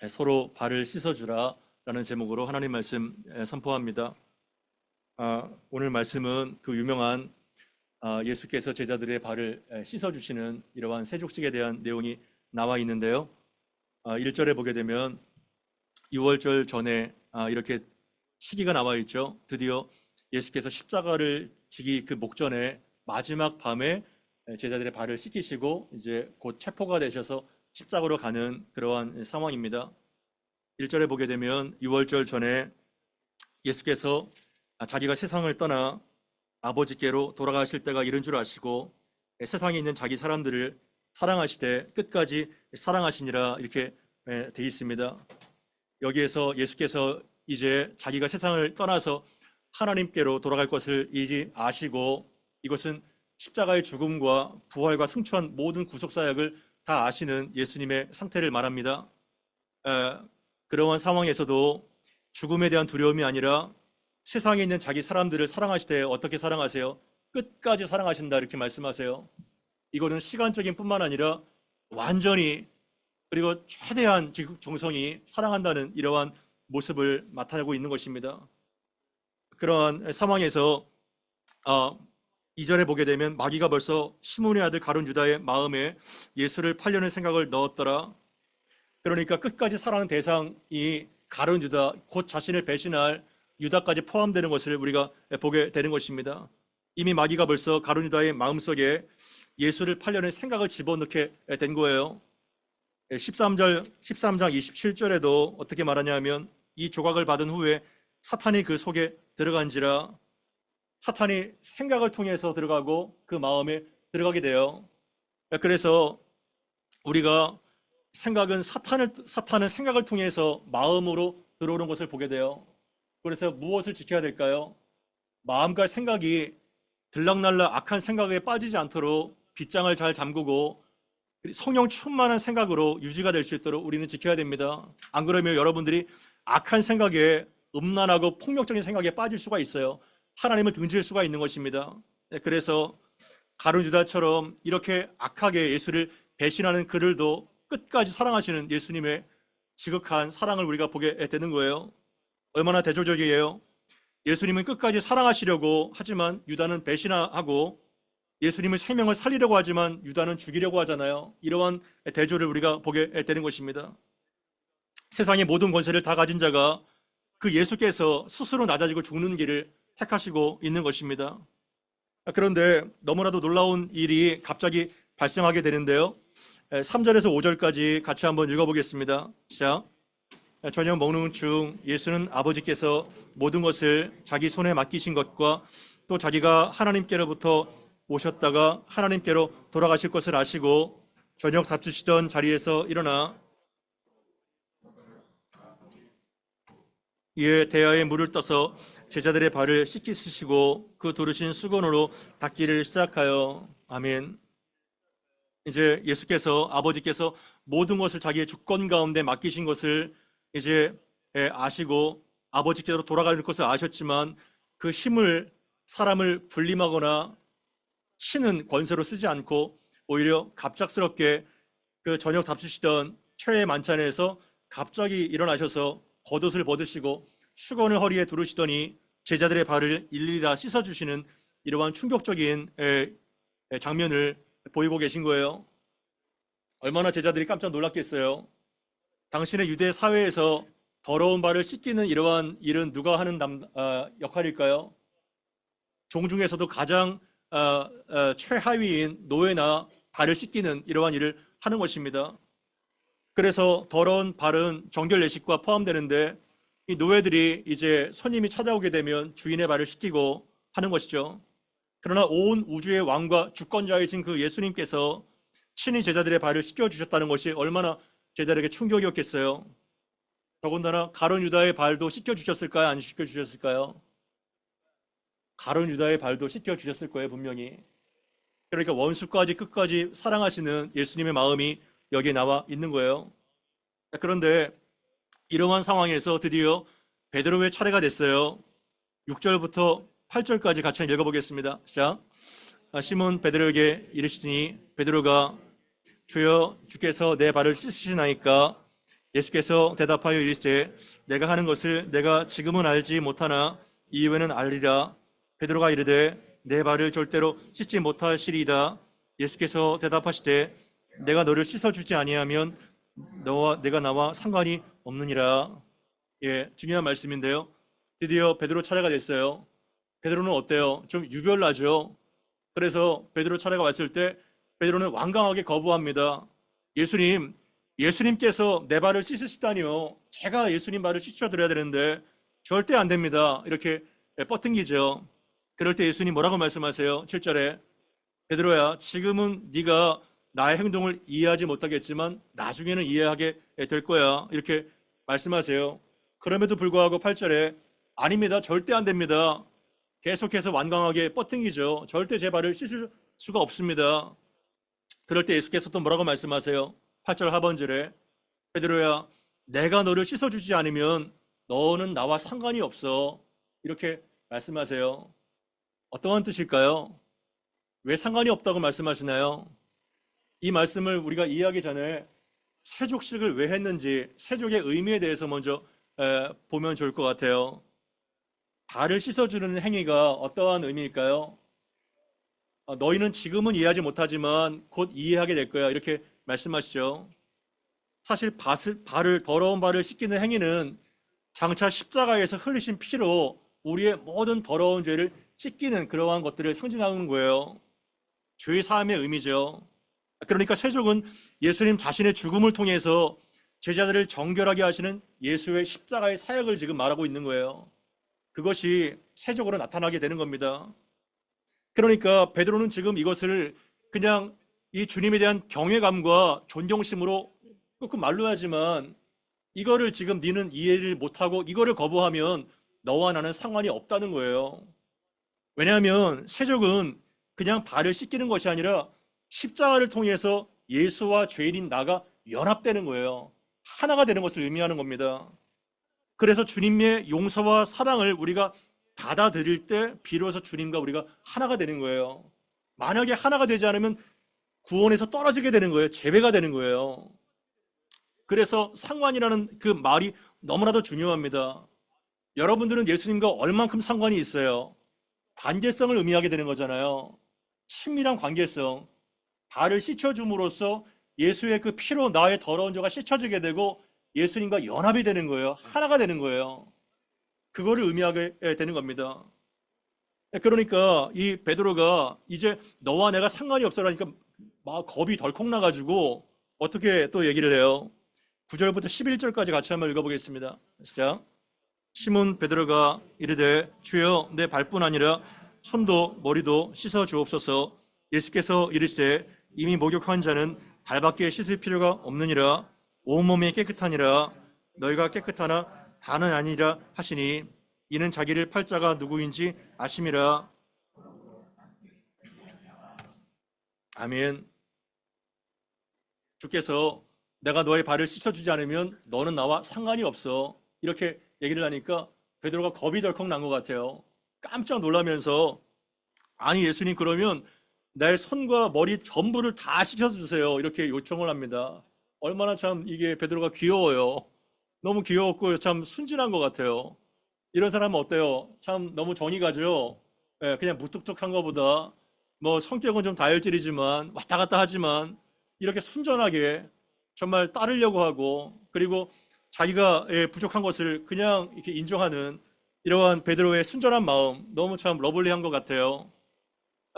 서로 발을 씻어주라 라는 제목으로 하나님 말씀 선포합니다. 오늘 말씀은 그 유명한 예수께서 제자들의 발을 씻어주시는 이러한 세족식에 대한 내용이 나와 있는데요. 1절에 보게 되면 유월절 전에 이렇게 시기가 나와 있죠. 드디어 예수께서 십자가를 지기 그 목전에 마지막 밤에 제자들의 발을 씻기시고 이제 곧 체포가 되셔서 십자가로 가는 그러한 상황입니다. 1절에 보게 되면 유월절 전에 예수께서 자기가 세상을 떠나 아버지께로 돌아가실 때가 이른 줄 아시고 세상에 있는 자기 사람들을 사랑하시되 끝까지 사랑하시니라 이렇게 되어 있습니다. 여기에서 예수께서 이제 자기가 세상을 떠나서 하나님께로 돌아갈 것을 이제 아시고 이것은 십자가의 죽음과 부활과 승천 모든 구속사역을 다 아시는 예수님의 상태를 말합니다. 그러한 상황에서도 죽음에 대한 두려움이 아니라 세상에 있는 자기 사람들을 사랑하시되 어떻게 사랑하세요? 끝까지 사랑하신다 이렇게 말씀하세요. 이거는 시간적인 뿐만 아니라 완전히 그리고 최대한 정성이 사랑한다는 이러한 모습을 나타내고 있는 것입니다. 그러한 상황에서 2절에 보게 되면 마귀가 벌써 시몬의 아들 가룟 유다의 마음에 예수를 팔려는 생각을 넣었더라. 그러니까 끝까지 사랑하는 대상이 가룟 유다, 곧 자신을 배신할 유다까지 포함되는 것을 우리가 보게 되는 것입니다. 이미 마귀가 벌써 가룟 유다의 마음속에 예수를 팔려는 생각을 집어넣게 된 거예요. 13장 27절에도 어떻게 말하냐면 이 조각을 받은 후에 사탄이 그 속에 들어간지라. 사탄이 생각을 통해서 들어가고 그 마음에 들어가게 돼요. 그래서 우리가 사탄은 생각을 통해서 마음으로 들어오는 것을 보게 돼요. 그래서 무엇을 지켜야 될까요? 마음과 생각이 들락날락 악한 생각에 빠지지 않도록 빗장을 잘 잠그고 성령 충만한 생각으로 유지가 될 수 있도록 우리는 지켜야 됩니다. 안 그러면 여러분들이 악한 생각에 음란하고 폭력적인 생각에 빠질 수가 있어요. 하나님을 등질 수가 있는 것입니다. 그래서 가룟 유다처럼 이렇게 악하게 예수를 배신하는 그들도 끝까지 사랑하시는 예수님의 지극한 사랑을 우리가 보게 되는 거예요. 얼마나 대조적이에요. 예수님은 끝까지 사랑하시려고 하지만 유다는 배신하고 예수님의 생명을 살리려고 하지만 유다는 죽이려고 하잖아요. 이러한 대조를 우리가 보게 되는 것입니다. 세상의 모든 권세를 다 가진 자가 그 예수께서 스스로 낮아지고 죽는 길을 택하시고 있는 것입니다. 그런데 너무나도 놀라운 일이 갑자기 발생하게 되는데요. 3절에서 5절까지 같이 한번 읽어보겠습니다. 시작. 저녁 먹는 중 예수는 아버지께서 모든 것을 자기 손에 맡기신 것과 또 자기가 하나님께로부터 오셨다가 하나님께로 돌아가실 것을 아시고 저녁 잡수시던 자리에서 일어나 이에 대야에 물을 떠서 제자들의 발을 씻기시고 그 두르신 수건으로 닦기를 시작하여 아멘. 이제 예수께서 아버지께서 모든 것을 자기의 주권 가운데 맡기신 것을 이제 아시고 아버지께로 돌아갈 것을 아셨지만 그 힘을 사람을 군림하거나 치는 권세로 쓰지 않고 오히려 갑작스럽게 그 저녁 잡수시던 최애 만찬에서 갑자기 일어나셔서 겉옷을 벗으시고 수건을 허리에 두르시더니 제자들의 발을 일일이 다 씻어주시는 이러한 충격적인 장면을 보이고 계신 거예요. 얼마나 제자들이 깜짝 놀랐겠어요. 당신의 유대 사회에서 더러운 발을 씻기는 이러한 일은 누가 하는 역할일까요? 종 중에서도 가장 최하위인 노예나 발을 씻기는 이러한 일을 하는 것입니다. 그래서 더러운 발은 정결례식과 포함되는데 이 노예들이 이제 손님이 찾아오게 되면 주인의 발을 씻기고 하는 것이죠. 그러나 온 우주의 왕과 주권자이신 그 예수님께서 친히 제자들의 발을 씻겨주셨다는 것이 얼마나 제자들에게 충격이었겠어요. 더군다나 가룟 유다의 발도 씻겨주셨을까요? 안 씻겨주셨을까요? 가룟 유다의 발도 씻겨주셨을 거예요, 분명히. 그러니까 원수까지 끝까지 사랑하시는 예수님의 마음이 여기에 나와 있는 거예요. 그런데 이러한 상황에서 드디어 베드로의 차례가 됐어요. 6절부터 8절까지 같이 읽어보겠습니다. 시작. 시몬 베드로에게 이르시니 베드로가 주여 주께서 내 발을 씻으시나이까? 예수께서 대답하여 이르시되 내가 하는 것을 내가 지금은 알지 못하나 이후에는 알리라. 베드로가 이르되 내 발을 절대로 씻지 못하시리이다. 예수께서 대답하시되 내가 너를 씻어주지 아니하면 너와 내가 나와 상관이 없느니라. 예, 중요한 말씀인데요. 드디어 베드로 차례가 됐어요. 베드로는 어때요? 좀 유별나죠. 그래서 베드로 차례가 왔을 때 베드로는 완강하게 거부합니다. 예수님께서 내 발을 씻으시다니요. 제가 예수님 발을 씻어드려야 되는데 절대 안 됩니다. 이렇게 뻗팅기죠. 그럴 때 예수님 뭐라고 말씀하세요? 7절에 베드로야, 지금은 네가 나의 행동을 이해하지 못하겠지만 나중에는 이해하게 될 거야. 이렇게 말씀하세요. 그럼에도 불구하고 8절에 아닙니다. 절대 안 됩니다. 계속해서 완강하게 뻗팅기죠. 절대 제 발을 씻을 수가 없습니다. 그럴 때 예수께서 또 뭐라고 말씀하세요? 8절 하반절에 베드로야, 내가 너를 씻어주지 않으면 너는 나와 상관이 없어. 이렇게 말씀하세요. 어떠한 뜻일까요? 왜 상관이 없다고 말씀하시나요? 이 말씀을 우리가 이해하기 전에 세족식을 왜 했는지 세족의 의미에 대해서 먼저 보면 좋을 것 같아요. 발을 씻어주는 행위가 어떠한 의미일까요? 너희는 지금은 이해하지 못하지만 곧 이해하게 될 거야. 이렇게 말씀하시죠. 사실 더러운 발을 씻기는 행위는 장차 십자가에서 흘리신 피로 우리의 모든 더러운 죄를 씻기는 그러한 것들을 상징하는 거예요. 죄의 사함의 의미죠. 그러니까 세족은 예수님 자신의 죽음을 통해서 제자들을 정결하게 하시는 예수의 십자가의 사역을 지금 말하고 있는 거예요. 그것이 세족으로 나타나게 되는 겁니다. 그러니까 베드로는 지금 이것을 그냥 이 주님에 대한 경외감과 존경심으로 꼭 말로 하지만 이거를 지금 너는 이해를 못하고 이거를 거부하면 너와 나는 상관이 없다는 거예요. 왜냐하면 세족은 그냥 발을 씻기는 것이 아니라 십자가를 통해서 예수와 죄인인 나가 연합되는 거예요. 하나가 되는 것을 의미하는 겁니다. 그래서 주님의 용서와 사랑을 우리가 받아들일 때 비로소 주님과 우리가 하나가 되는 거예요. 만약에 하나가 되지 않으면 구원에서 떨어지게 되는 거예요. 제외가 되는 거예요. 그래서 상관이라는 그 말이 너무나도 중요합니다. 여러분들은 예수님과 얼만큼 상관이 있어요? 관계성을 의미하게 되는 거잖아요. 친밀한 관계성. 발을 씻어줌으로써 예수의 그 피로 나의 더러운 죄가 씻어지게 되고 예수님과 연합이 되는 거예요. 하나가 되는 거예요. 그거를 의미하게 되는 겁니다. 그러니까 이 베드로가 이제 너와 내가 상관이 없어라니까 막 겁이 덜컥 나가지고 어떻게 또 얘기를 해요? 9절부터 11절까지 같이 한번 읽어보겠습니다. 시작. 시몬 베드로가 이르되 주여 내 발뿐 아니라 손도 머리도 씻어 주옵소서. 예수께서 이르시되 이미 목욕한 자는 발밖에 씻을 필요가 없느니라. 온몸이 깨끗하니라. 너희가 깨끗하나 다는 아니라 하시니 이는 자기를 팔자가 누구인지 아심이라. 아멘. 주께서 내가 너의 발을 씻어주지 않으면 너는 나와 상관이 없어. 이렇게 얘기를 하니까 베드로가 겁이 덜컥 난 것 같아요. 깜짝 놀라면서 아니 예수님 그러면 내 손과 머리 전부를 다 씻어주세요. 이렇게 요청을 합니다. 얼마나 참 이게 베드로가 귀여워요. 너무 귀여웠고 참 순진한 것 같아요. 이런 사람은 어때요? 참 너무 정이 가죠. 그냥 무뚝뚝한 것보다 뭐 성격은 좀 다혈질이지만 왔다 갔다 하지만 이렇게 순전하게 정말 따르려고 하고 그리고 자기가 부족한 것을 그냥 이렇게 인정하는 이러한 베드로의 순전한 마음 너무 참 러블리한 것 같아요.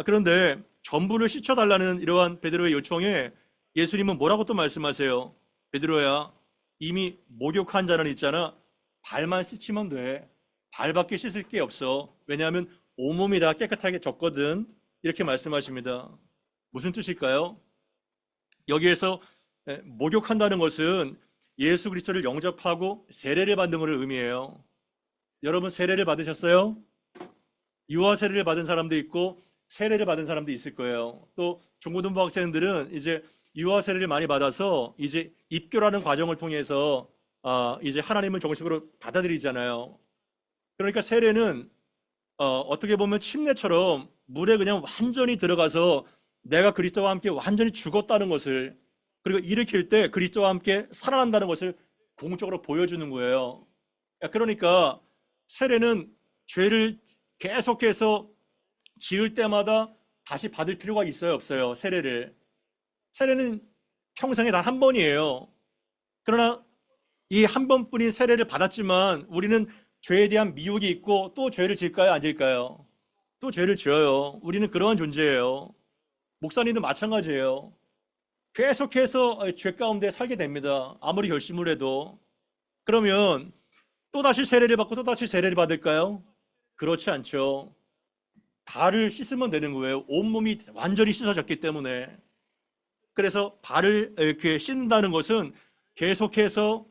그런데 전부를 씻어달라는 이러한 베드로의 요청에 예수님은 뭐라고 또 말씀하세요? 베드로야 이미 목욕한 자는 있잖아. 발만 씻으면 돼. 발밖에 씻을 게 없어. 왜냐하면 온몸이 다 깨끗하게 졌거든. 이렇게 말씀하십니다. 무슨 뜻일까요? 여기에서 목욕한다는 것은 예수 그리스도를 영접하고 세례를 받는 것을 의미해요. 여러분 세례를 받으셨어요? 유아 세례를 받은 사람도 있고 세례를 받은 사람도 있을 거예요. 또 중고등부 학생들은 이제 유아 세례를 많이 받아서 이제 입교라는 과정을 통해서 이제 하나님을 정식으로 받아들이잖아요. 그러니까 세례는 어떻게 보면 침례처럼 물에 그냥 완전히 들어가서 내가 그리스도와 함께 완전히 죽었다는 것을 그리고 일으킬 때 그리스도와 함께 살아난다는 것을 공적으로 보여주는 거예요. 그러니까 세례는 죄를 계속해서 지을 때마다 다시 받을 필요가 있어요, 없어요? 세례는 평생에 단 한 번이에요. 그러나 이 한 번뿐인 세례를 받았지만 우리는 죄에 대한 미혹이 있고 또 죄를 질까요, 안 질까요? 또 죄를 지어요. 우리는 그러한 존재예요. 목사님도 마찬가지예요. 계속해서 죄 가운데 살게 됩니다. 아무리 결심을 해도. 그러면 또다시 세례를 받고 또다시 세례를 받을까요? 그렇지 않죠. 발을 씻으면 되는 거예요. 온몸이 완전히 씻어졌기 때문에. 그래서 발을 이렇게 씻는다는 것은 계속해서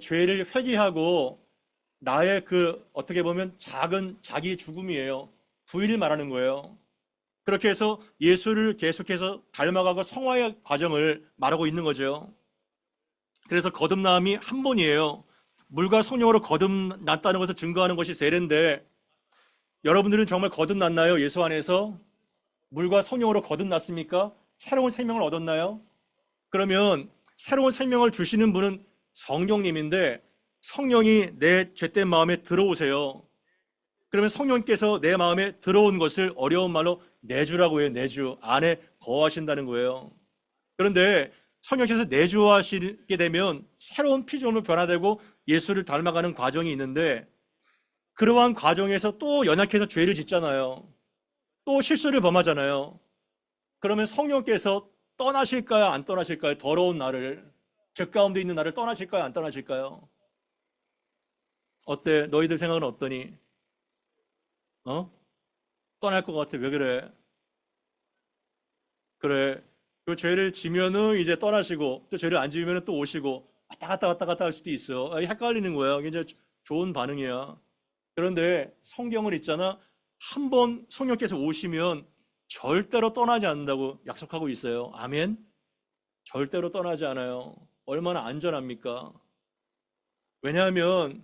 죄를 회개하고 나의 어떻게 보면 작은 자기 죽음이에요. 부인을 말하는 거예요. 그렇게 해서 예수를 계속해서 닮아가고 성화의 과정을 말하고 있는 거죠. 그래서 거듭남이 한 번이에요. 물과 성령으로 거듭났다는 것을 증거하는 것이 세례인데, 여러분들은 정말 거듭났나요? 예수 안에서? 물과 성령으로 거듭났습니까? 새로운 생명을 얻었나요? 그러면 새로운 생명을 주시는 분은 성령님인데, 성령이 내 죄된 마음에 들어오세요. 그러면 성령께서 내 마음에 들어온 것을 어려운 말로 내주라고 해요. 내주. 안에 거하신다는 거예요. 그런데 성령께서 내주하시게 되면 새로운 피조물로 변화되고 예수를 닮아가는 과정이 있는데, 그러한 과정에서 또 연약해서 죄를 짓잖아요. 또 실수를 범하잖아요. 그러면 성령께서 떠나실까요, 안 떠나실까요? 더러운 나를, 죄 가운데 있는 나를 떠나실까요, 안 떠나실까요? 어때? 너희들 생각은 어떠니? 떠날 것 같아. 왜 그래? 그래. 그 죄를 지면은 이제 떠나시고, 또 죄를 안 지으면 또 오시고, 왔다 갔다 할 수도 있어. 헷갈리는 거야. 이게 이제 좋은 반응이야. 그런데 성경을 있잖아. 한 번 성령께서 오시면 절대로 떠나지 않는다고 약속하고 있어요. 아멘? 절대로 떠나지 않아요. 얼마나 안전합니까? 왜냐하면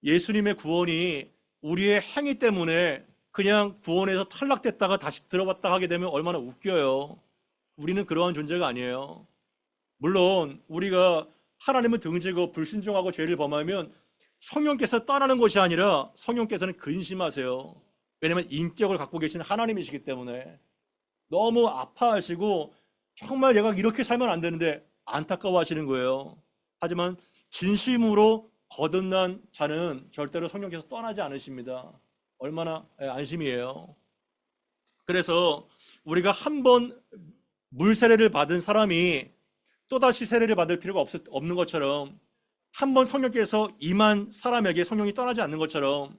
예수님의 구원이 우리의 행위 때문에 그냥 구원에서 탈락됐다가 다시 들어왔다 하게 되면 얼마나 웃겨요. 우리는 그러한 존재가 아니에요. 물론 우리가 하나님을 등지고 불순종하고 죄를 범하면 성령께서 떠나는 것이 아니라 성령께서는 근심하세요. 왜냐하면 인격을 갖고 계신 하나님이시기 때문에 너무 아파하시고 정말 내가 이렇게 살면 안 되는데 안타까워하시는 거예요. 하지만 진심으로 거듭난 자는 절대로 성령께서 떠나지 않으십니다. 얼마나 안심이에요. 그래서 우리가 한 번 물세례를 받은 사람이 또다시 세례를 받을 필요가 없는 것처럼, 한 번 성령께서 임한 사람에게 성령이 떠나지 않는 것처럼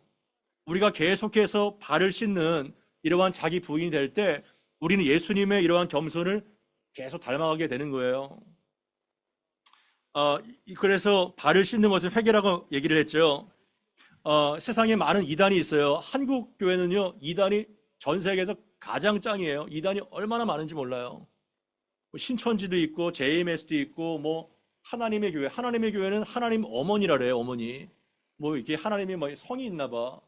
우리가 계속해서 발을 씻는 이러한 자기 부인이 될 때 우리는 예수님의 이러한 겸손을 계속 닮아가게 되는 거예요. 그래서 발을 씻는 것은 회개라고 얘기를 했죠. 세상에 많은 이단이 있어요. 한국 교회는요, 이단이 전 세계에서 가장 짱이에요. 이단이 얼마나 많은지 몰라요. 신천지도 있고 JMS도 있고 뭐 하나님의 교회는 하나님 어머니라 그래요. 어머니. 뭐 이게 하나님이 뭐 성이 있나 봐.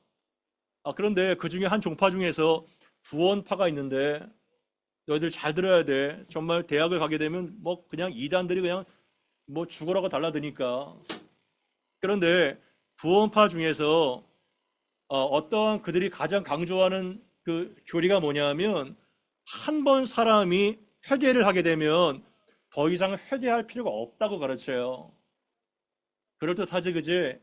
그런데 그 중에 한 종파 중에서 구원파가 있는데 너희들 잘 들어야 돼. 정말 대학을 가게 되면 뭐 그냥 이단들이 그냥 뭐 죽으라고 달라드니까. 그런데 구원파 중에서 어떠한 그들이 가장 강조하는 그 교리가 뭐냐면, 한 번 사람이 회개를 하게 되면 더 이상 회개할 필요가 없다고 가르쳐요. 그럴듯하지, 그지?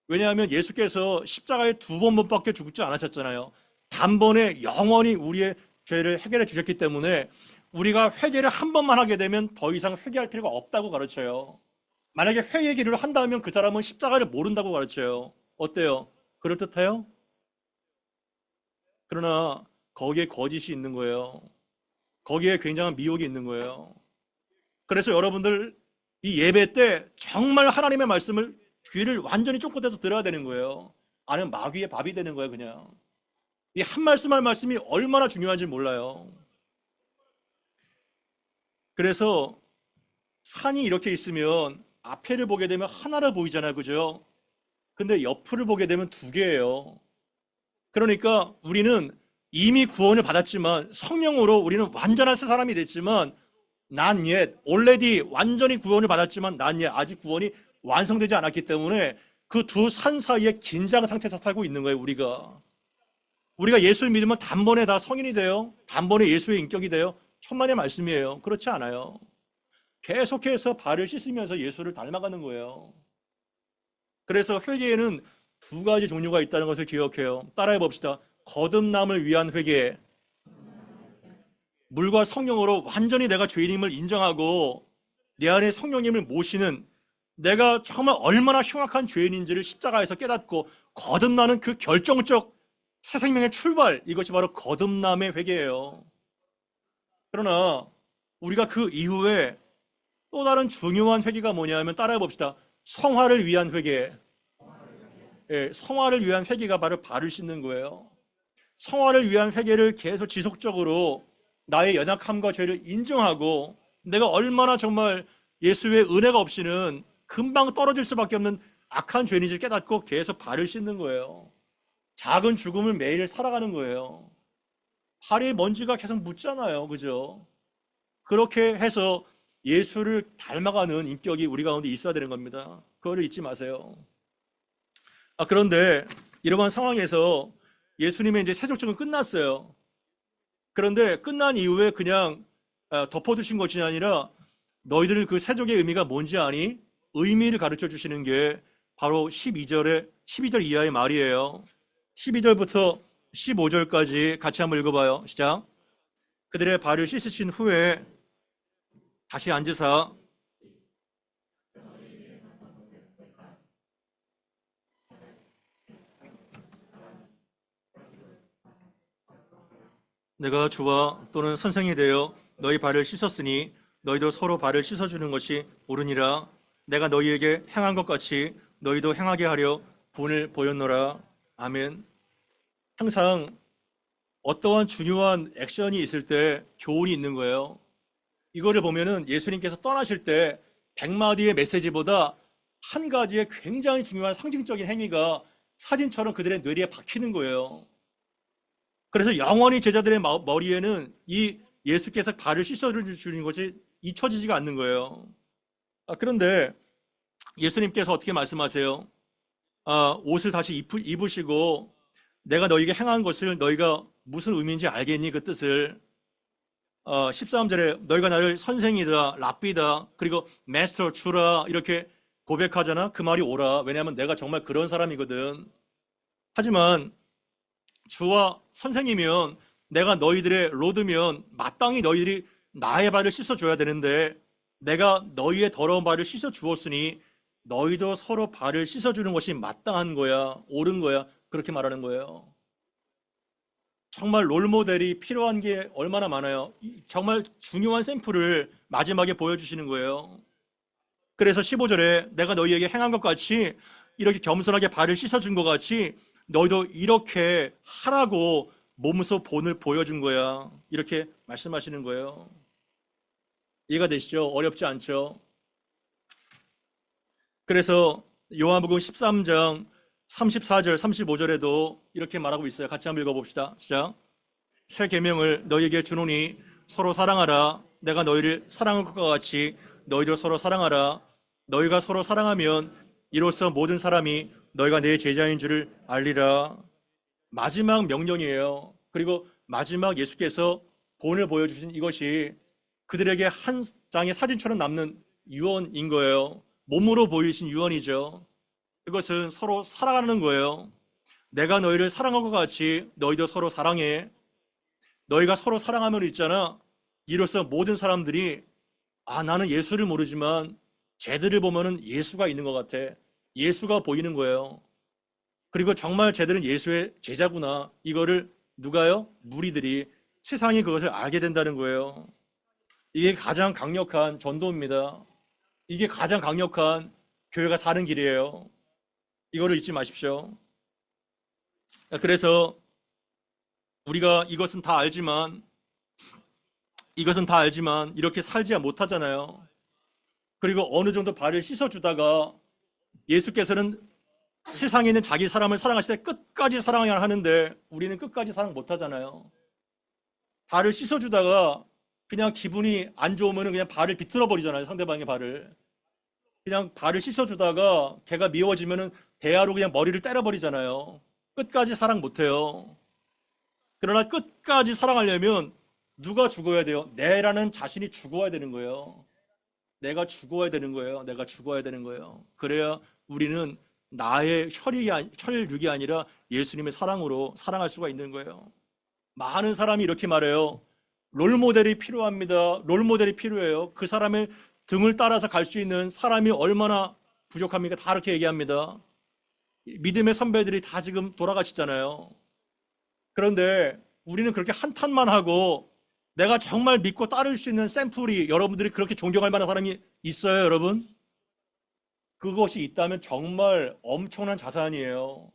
왜냐하면 예수께서 십자가에 2번밖에 죽지 않으셨잖아요. 단번에 영원히 우리의 죄를 해결해 주셨기 때문에 우리가 회개를 한 번만 하게 되면 더 이상 회개할 필요가 없다고 가르쳐요. 만약에 회개의 길을 한다면 그 사람은 십자가를 모른다고 가르쳐요. 어때요? 그럴듯해요? 그러나 거기에 거짓이 있는 거예요. 거기에 굉장한 미혹이 있는 거예요. 그래서 여러분들 이 예배 때 정말 하나님의 말씀을 귀를 완전히 쫑긋해서 들어야 되는 거예요. 아니면 마귀의 밥이 되는 거예요. 그냥 이 한 말씀 한 말씀이 얼마나 중요한지 몰라요. 그래서 산이 이렇게 있으면 앞에를 보게 되면 하나로 보이잖아요. 그죠? 근데 옆을 보게 되면 2개예요. 그러니까 우리는 이미 구원을 받았지만, 성령으로 우리는 완전한 새 사람이 됐지만, not yet, already 완전히 구원을 받았지만 not yet, 아직 구원이 완성되지 않았기 때문에 그 두 산 사이에 긴장 상태에서 살고 있는 거예요, 우리가 예수를 믿으면 단번에 다 성인이 돼요? 단번에 예수의 인격이 돼요? 천만의 말씀이에요. 그렇지 않아요. 계속해서 발을 씻으면서 예수를 닮아가는 거예요. 그래서 회개에는 두 가지 종류가 있다는 것을 기억해요. 따라해 봅시다. 거듭남을 위한 회개. 물과 성령으로 완전히 내가 죄인임을 인정하고 내 안에 성령님을 모시는, 내가 정말 얼마나 흉악한 죄인인지를 십자가에서 깨닫고 거듭나는 그 결정적 새 생명의 출발, 이것이 바로 거듭남의 회개예요. 그러나 우리가 그 이후에 또 다른 중요한 회개가 뭐냐면, 따라해 봅시다. 성화를 위한 회개. 예, 성화를 위한 회개가 바로 발을 씻는 거예요. 성화를 위한 회개를 계속 지속적으로 나의 연약함과 죄를 인정하고 내가 얼마나 정말 예수의 은혜가 없이는 금방 떨어질 수밖에 없는 악한 죄인인지를 깨닫고 계속 발을 씻는 거예요. 작은 죽음을 매일 살아가는 거예요. 발에 먼지가 계속 묻잖아요. 그죠? 그렇게 해서 예수를 닮아가는 인격이 우리 가운데 있어야 되는 겁니다. 그거를 잊지 마세요. 그런데 이러한 상황에서 예수님의 이제 세족증은 끝났어요. 그런데 끝난 이후에 그냥 덮어두신 것이 아니라 너희들 그 세족의 의미가 뭔지 아니? 의미를 가르쳐 주시는 게 바로 12절 이하의 말이에요. 12절부터 15절까지 같이 한번 읽어봐요. 시작. 그들의 발을 씻으신 후에 다시 앉으사 내가 주와 또는 선생이 되어 너희 발을 씻었으니 너희도 서로 발을 씻어주는 것이 옳으니라. 내가 너희에게 행한 것 같이 너희도 행하게 하려 분을 보였노라. 아멘. 항상 어떠한 중요한 액션이 있을 때 교훈이 있는 거예요. 이거를 보면은 예수님께서 떠나실 때 100마디의 메시지보다 한 가지의 굉장히 중요한 상징적인 행위가 사진처럼 그들의 뇌리에 박히는 거예요. 그래서 영원히 제자들의 머리에는 이 예수께서 발을 씻어주는 것이 잊혀지지가 않는 거예요. 그런데 예수님께서 어떻게 말씀하세요? 옷을 다시 입으시고 내가 너희에게 행한 것을 너희가 무슨 의미인지 알겠니? 그 뜻을 13절에 너희가 나를 선생이다, 랍비다, 그리고 마스터, 주라 이렇게 고백하잖아. 그 말이 옳아. 왜냐하면 내가 정말 그런 사람이거든. 하지만 주와 선생이면 내가 너희들의 로드면 마땅히 너희들이 나의 발을 씻어줘야 되는데 내가 너희의 더러운 발을 씻어주었으니 너희도 서로 발을 씻어주는 것이 마땅한 거야, 옳은 거야. 그렇게 말하는 거예요. 정말 롤모델이 필요한 게 얼마나 많아요. 정말 중요한 샘플을 마지막에 보여주시는 거예요. 그래서 15절에 내가 너희에게 행한 것 같이 이렇게 겸손하게 발을 씻어준 것 같이 너희도 이렇게 하라고 몸소 본을 보여준 거야. 이렇게 말씀하시는 거예요. 이해가 되시죠? 어렵지 않죠? 그래서 요한복음 13장 34절, 35절에도 이렇게 말하고 있어요. 같이 한번 읽어봅시다. 시작. 새 계명을 너희에게 주노니 서로 사랑하라. 내가 너희를 사랑한 것과 같이 너희도 서로 사랑하라. 너희가 서로 사랑하면 이로써 모든 사람이 너희가 내 제자인 줄을 알리라. 마지막 명령이에요. 그리고 마지막 예수께서 본을 보여주신 이것이 그들에게 한 장의 사진처럼 남는 유언인 거예요. 몸으로 보이신 유언이죠. 이것은 서로 사랑하는 거예요. 내가 너희를 사랑한 것 같이 너희도 서로 사랑해. 너희가 서로 사랑하면 있잖아. 이로써 모든 사람들이 나는 예수를 모르지만 쟤들을 보면은 예수가 있는 것 같아. 예수가 보이는 거예요. 그리고 정말 쟤들은 예수의 제자구나. 이거를 누가요? 무리들이, 세상이 그것을 알게 된다는 거예요. 이게 가장 강력한 전도입니다. 이게 가장 강력한 교회가 사는 길이에요. 이거를 잊지 마십시오. 그래서 우리가 이것은 다 알지만 이렇게 살지 못하잖아요. 그리고 어느 정도 발을 씻어주다가 예수께서는 세상에 있는 자기 사람을 사랑하실 때 끝까지 사랑해야 하는데 우리는 끝까지 사랑 못하잖아요. 발을 씻어주다가 그냥 기분이 안 좋으면 그냥 발을 비틀어 버리잖아요. 상대방의 발을. 그냥 발을 씻어주다가 걔가 미워지면은 대야로 그냥 머리를 때려버리잖아요. 끝까지 사랑 못해요. 그러나 끝까지 사랑하려면 누가 죽어야 돼요? 내라는 자신이 죽어야 되는 거예요. 내가 죽어야 되는 거예요. 내가 죽어야 되는 거예요. 그래야 우리는 나의 혈육이 아니라 예수님의 사랑으로 사랑할 수가 있는 거예요. 많은 사람이 이렇게 말해요. 롤모델이 필요합니다. 롤모델이 필요해요. 그 사람의 등을 따라서 갈 수 있는 사람이 얼마나 부족합니까? 다 이렇게 얘기합니다. 믿음의 선배들이 다 지금 돌아가시잖아요. 그런데 우리는 그렇게 한탄만 하고 내가 정말 믿고 따를 수 있는 샘플이 여러분들이 그렇게 존경할 만한 사람이 있어요, 여러분? 그것이 있다면 정말 엄청난 자산이에요.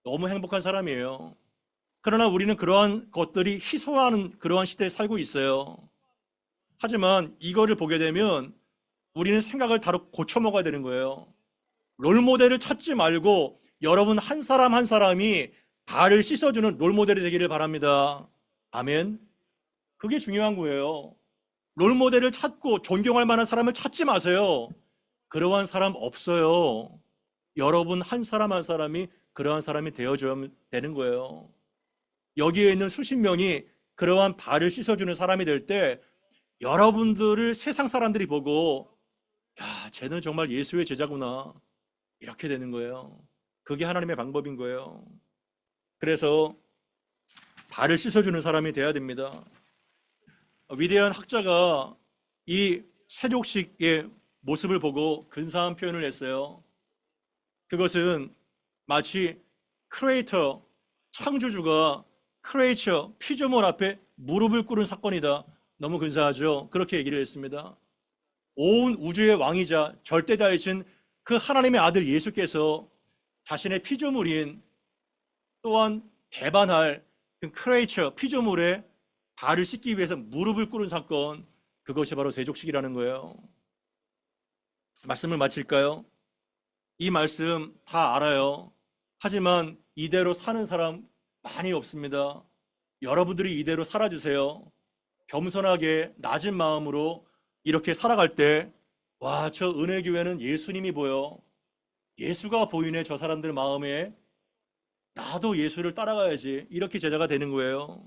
너무 행복한 사람이에요. 그러나 우리는 그러한 것들이 희소하는 그러한 시대에 살고 있어요. 하지만 이거를 보게 되면 우리는 생각을 다르게 고쳐 먹어야 되는 거예요. 롤모델을 찾지 말고 여러분 한 사람 한 사람이 발을 씻어주는 롤모델이 되기를 바랍니다. 아멘. 그게 중요한 거예요. 롤모델을 찾고 존경할 만한 사람을 찾지 마세요. 그러한 사람 없어요. 여러분 한 사람 한 사람이 그러한 사람이 되어줘야 되는 거예요. 여기에 있는 수십 명이 그러한 발을 씻어주는 사람이 될 때 여러분들을 세상 사람들이 보고 야, 쟤는 정말 예수의 제자구나. 이렇게 되는 거예요. 그게 하나님의 방법인 거예요. 그래서 발을 씻어주는 사람이 돼야 됩니다. 위대한 학자가 이 세족식의 모습을 보고 근사한 표현을 했어요. 그것은 마치 크리에이터, 창조주가 크리에이처, 피조물 앞에 무릎을 꿇은 사건이다. 너무 근사하죠? 그렇게 얘기를 했습니다. 온 우주의 왕이자 절대자이신 그 하나님의 아들 예수께서 자신의 피조물인 또한 배반할 그 크리에이처, 피조물의 발을 씻기 위해서 무릎을 꿇은 사건, 그것이 바로 세족식이라는 거예요. 말씀을 마칠까요? 이 말씀 다 알아요. 하지만 이대로 사는 사람 많이 없습니다. 여러분들이 이대로 살아주세요. 겸손하게 낮은 마음으로 이렇게 살아갈 때, 와, 저 은혜교회는 예수님이 보여. 예수가 보이네, 저 사람들 마음에. 나도 예수를 따라가야지. 이렇게 제자가 되는 거예요.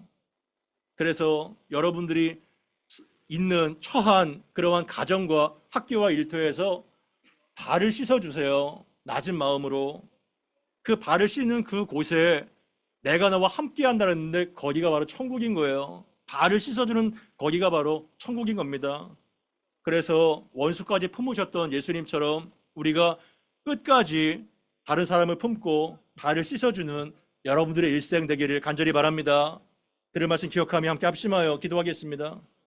그래서 여러분들이 있는 처한 그러한 가정과 학교와 일터에서 발을 씻어주세요. 낮은 마음으로. 그 발을 씻는 그 곳에 내가 너와 함께 한다는데 거기가 바로 천국인 거예요. 발을 씻어주는 거기가 바로 천국인 겁니다. 그래서 원수까지 품으셨던 예수님처럼 우리가 끝까지 다른 사람을 품고 발을 씻어주는 여러분들의 일생 되기를 간절히 바랍니다. 들을 말씀 기억하며 함께 합심하여 기도하겠습니다.